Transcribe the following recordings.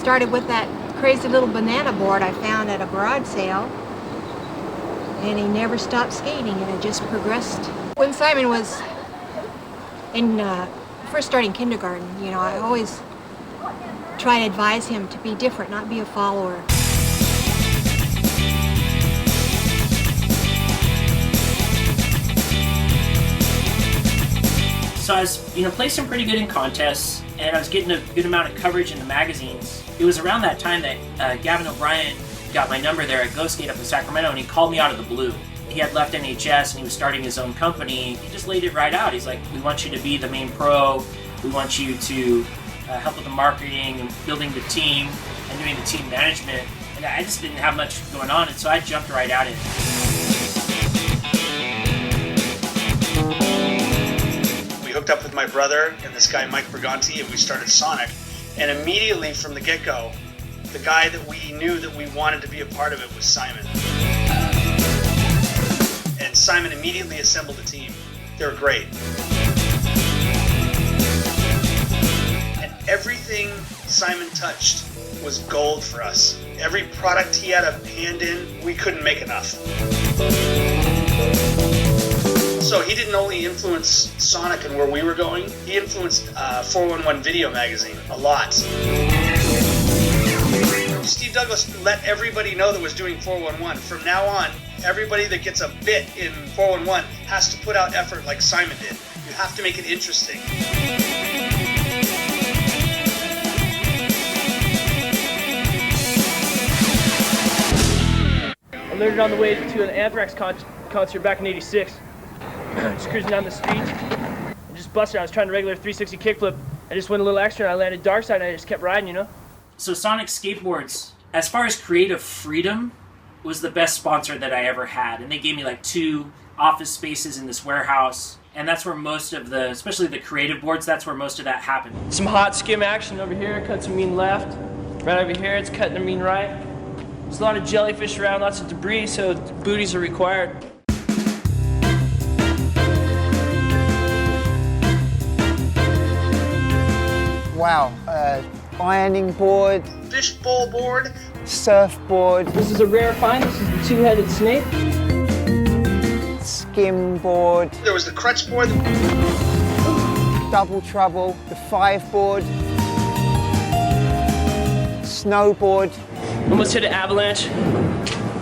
started with that crazy little banana board I found at a garage sale, and he never stopped skating, and it just progressed. When Simon was in first starting kindergarten, you know, I always try to advise him to be different, not be a follower. So I was, placing pretty good in contests, and I was getting a good amount of coverage in the magazines. It was around that time that Gavin O'Brien got my number there at Go Skate up in Sacramento, and he called me out of the blue. He had left NHS and he was starting his own company. He just laid it right out. He's like, we want you to be the main pro. We want you to help with the marketing and building the team and doing the team management. And I just didn't have much going on, and so I jumped right at it. We hooked up with my brother and this guy Mike Briganti, and we started Sonic. And immediately from the get-go, the guy that we knew that we wanted to be a part of it was Simon. And Simon immediately assembled a team. They were great. And everything Simon touched was gold for us. Every product he had a hand in, we couldn't make enough. So he didn't only influence Sonic and where we were going, he influenced 411 Video Magazine a lot. Steve Douglas let everybody know that was doing 411. From now on, everybody that gets a bit in 411 has to put out effort like Simon did. You have to make it interesting. I learned it on the way to an Anthrax concert back in '86. Just cruising down the street and just busted. I was trying to regular 360 kickflip. I just went a little extra and I landed dark side and I just kept riding, So Sonic Skateboards, as far as creative freedom, was the best sponsor that I ever had. And they gave me like 2 office spaces in this warehouse. And that's where most of the, especially the creative boards, that's where most of that happened. Some hot skim action over here, cut some mean left. Right over here, it's cutting a mean right. There's a lot of jellyfish around, lots of debris, so booties are required. Wow, ironing board, Fishbowl board, surfboard, This is a rare find. This is the two-headed snake. skim board, there was the crutch board. double trouble, the 5 board, snowboard, Almost hit an avalanche.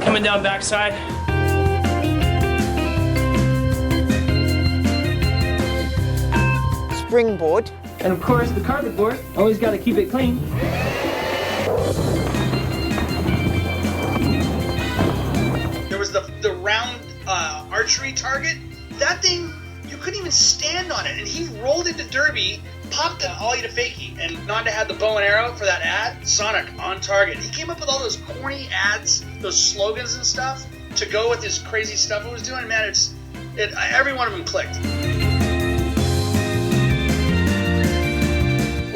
Coming down backside. springboard, And of course, the carpet board. Always got to keep it clean. There was the round archery target. That thing, you couldn't even stand on it. And he rolled into Derby, popped an I'll eat a fakie, and Nanda had the bow and arrow for that ad. Sonic on target. He came up with all those corny ads, those slogans and stuff to go with his crazy stuff he was doing. Man, every one of them clicked.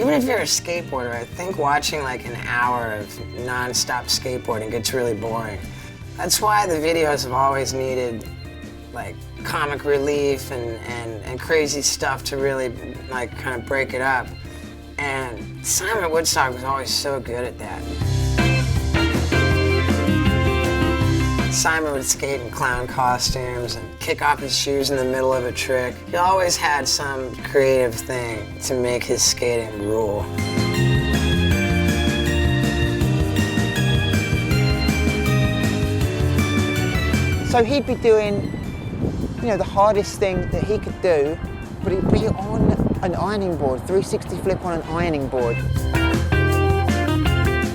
Even if you're a skateboarder, I think watching like an hour of non-stop skateboarding gets really boring. That's why the videos have always needed like comic relief and crazy stuff to really like kind of break it up. And Simon Woodstock was always so good at that. Simon would skate in clown costumes and kick off his shoes in the middle of a trick. He always had some creative thing to make his skating rule. So he'd be doing, the hardest thing that he could do, but it'd be on an ironing board, 360 flip on an ironing board.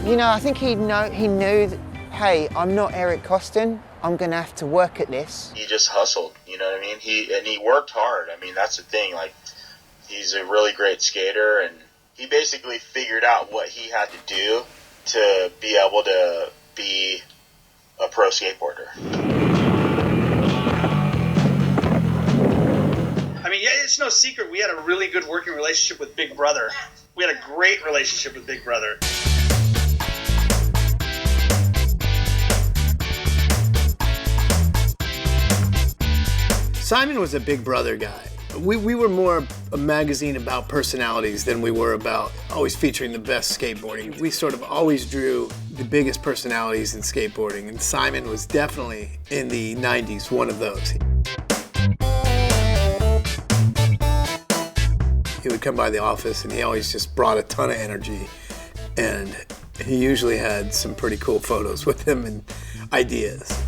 I think he knew that, hey, I'm not Eric Costin, I'm gonna have to work at this. He just hustled, you know what I mean? He worked hard. I mean, that's the thing, like, he's a really great skater, and he basically figured out what he had to do to be able to be a pro skateboarder. I mean, yeah, it's no secret we had a really good working relationship with Big Brother. We had a great relationship with Big Brother. Simon was a Big Brother guy. We were more a magazine about personalities than we were about always featuring the best skateboarding. We sort of always drew the biggest personalities in skateboarding, and Simon was definitely, in the 90s, one of those. He would come by the office and he always just brought a ton of energy, and he usually had some pretty cool photos with him and ideas.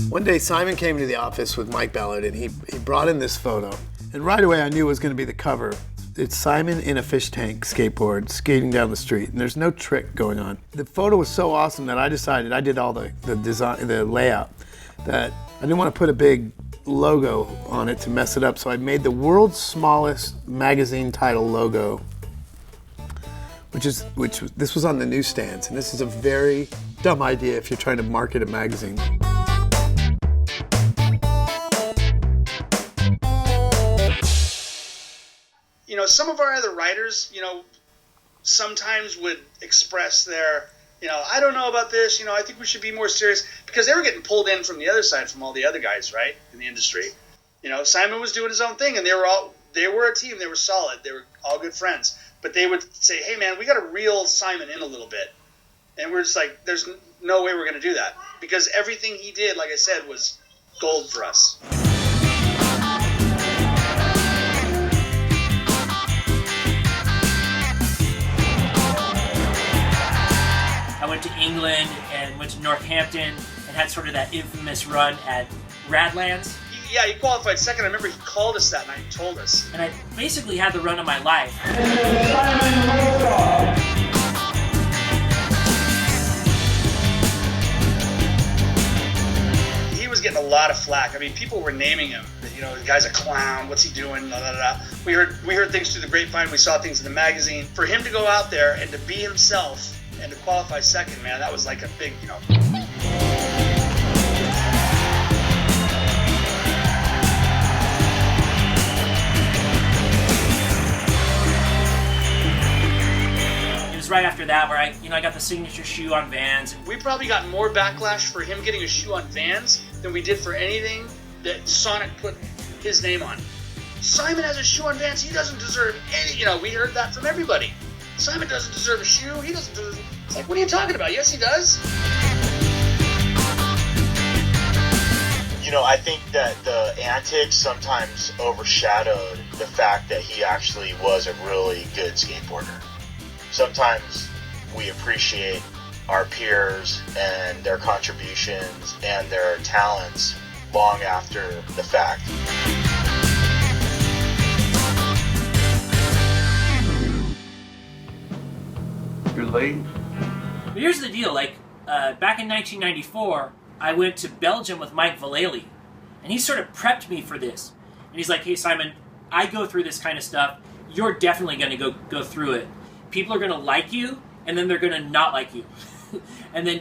One day Simon came to the office with Mike Ballard and he brought in this photo. And right away I knew it was going to be the cover. It's Simon in a fish tank skateboard skating down the street, and there's no trick going on. The photo was so awesome that I decided, I did all the design, the layout, that I didn't want to put a big logo on it to mess it up, so I made the world's smallest magazine title logo, this was on the newsstands, and this is a very dumb idea if you're trying to market a magazine. You know, some of our other writers, you know, sometimes would express their, you know, I don't know about this, you know, I think we should be more serious, because they were getting pulled in from the other side from all the other guys, right, in the industry. You know, Simon was doing his own thing, and they were a team, they were solid, they were all good friends, but they would say, hey man, we got to reel Simon in a little bit. And we're just like, there's no way we're going to do that, because everything he did, like I said, was gold for us. I went to England and went to Northampton and had sort of that infamous run at Radlands. Yeah, he qualified second. I remember he called us that night and told us. And I basically had the run of my life. He was getting a lot of flack. I mean, people were naming him. You know, the guy's a clown. What's he doing? Da, da, da. We heard things through the grapevine. We saw things in the magazine. For him to go out there and to be himself and to qualify second, man, that was like a big, you know. It was right after that where I got the signature shoe on Vans. We probably got more backlash for him getting a shoe on Vans than we did for anything that Sonic put his name on. Simon has a shoe on Vans. He doesn't deserve any. You know, we heard that from everybody. Simon doesn't deserve a shoe. He doesn't deserve. It's like, what are you talking about? Yes, he does. You know, I think that the antics sometimes overshadowed the fact that he actually was a really good skateboarder. Sometimes we appreciate our peers and their contributions and their talents long after the fact. You're late. But here's the deal, back in 1994, I went to Belgium with Mike Vallely, and he sort of prepped me for this. And he's like, hey Simon, I go through this kind of stuff. You're definitely going to go through it. People are going to like you, and then they're going to not like you. And then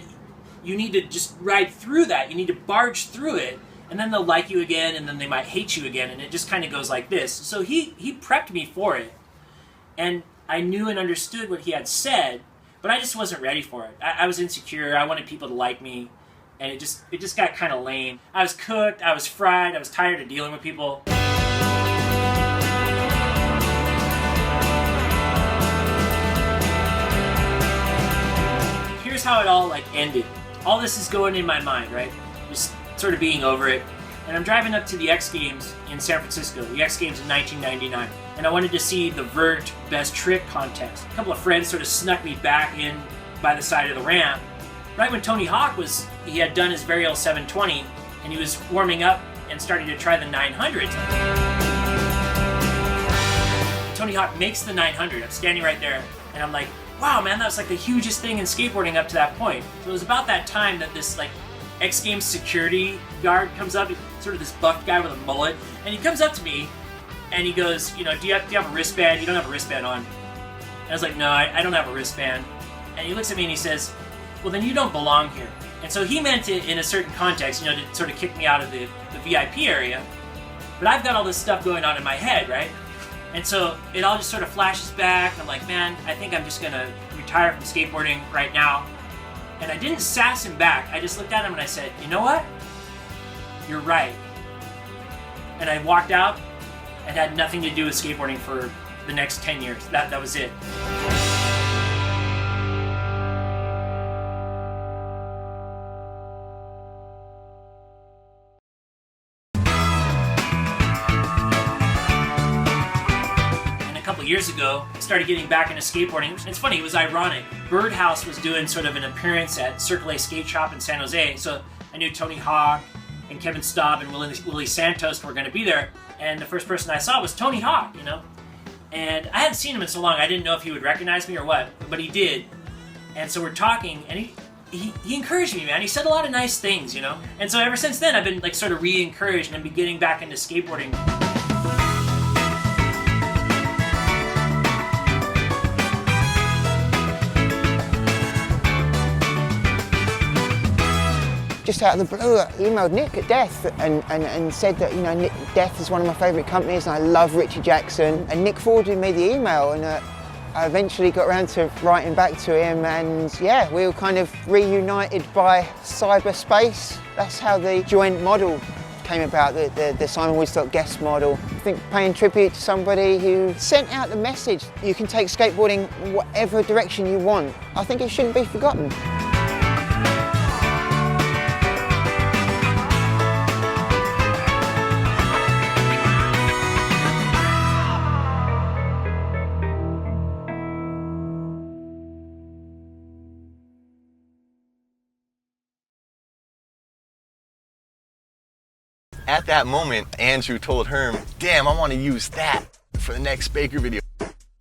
you need to just ride through that. You need to barge through it, and then they'll like you again, and then they might hate you again, and it just kind of goes like this. So he prepped me for it, and I knew and understood what he had said, but I just wasn't ready for it. I was insecure. I wanted people to like me, and it just got kind of lame. I was cooked. I was fried. I was tired of dealing with people. Here's how it all ended. All this is going in my mind, right? Just sort of being over it. And I'm driving up to the X Games in San Francisco, the X Games in 1999. And I wanted to see the Vert Best Trick contest. A couple of friends sort of snuck me back in by the side of the ramp. Right when Tony Hawk he had done his Varial 720, and he was warming up and starting to try the 900. Tony Hawk makes the 900. I'm standing right there, and I'm like, wow, man, that was like the hugest thing in skateboarding up to that point. So it was about that time that this X Games security guard comes up, sort of this buff guy with a mullet, and he comes up to me, and he goes, do you have a wristband? You don't have a wristband on. And I was like, no, I don't have a wristband. And he looks at me and he says, well, then you don't belong here. And so he meant it in a certain context, to sort of kick me out of the VIP area. But I've got all this stuff going on in my head, right? And so it all just sort of flashes back. And I'm like, man, I think I'm just going to retire from skateboarding right now. And I didn't sass him back. I just looked at him and I said, you know what? You're right. And I walked out and had nothing to do with skateboarding for the next 10 years. That was it. Years ago, I started getting back into skateboarding. It's funny, it was ironic. Birdhouse was doing sort of an appearance at Circle A Skate Shop in San Jose, so I knew Tony Hawk and Kevin Staub and Willie Santos were going to be there, and the first person I saw was Tony Hawk, you know? And I hadn't seen him in so long, I didn't know if he would recognize me or what, but he did. And so we're talking, and he encouraged me, man. He said a lot of nice things, you know? And so ever since then, I've been like sort of re-encouraged and been getting back into skateboarding. Just out of the blue, I emailed Nick at Death and said that, you know, Nick, Death is one of my favourite companies and I love Richie Jackson. And Nick forwarded me the email and I eventually got around to writing back to him, and yeah, we were kind of reunited by cyberspace. That's how the joint model came about, the Simon Woodstock guest model. I think paying tribute to somebody who sent out the message, you can take skateboarding whatever direction you want. I think it shouldn't be forgotten. At that moment, Andrew told Herm, damn, I want to use that for the next Baker video.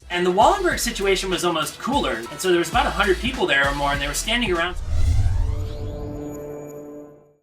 And the Wallenberg situation was almost cooler. And so there was about 100 people there or more, and they were standing around.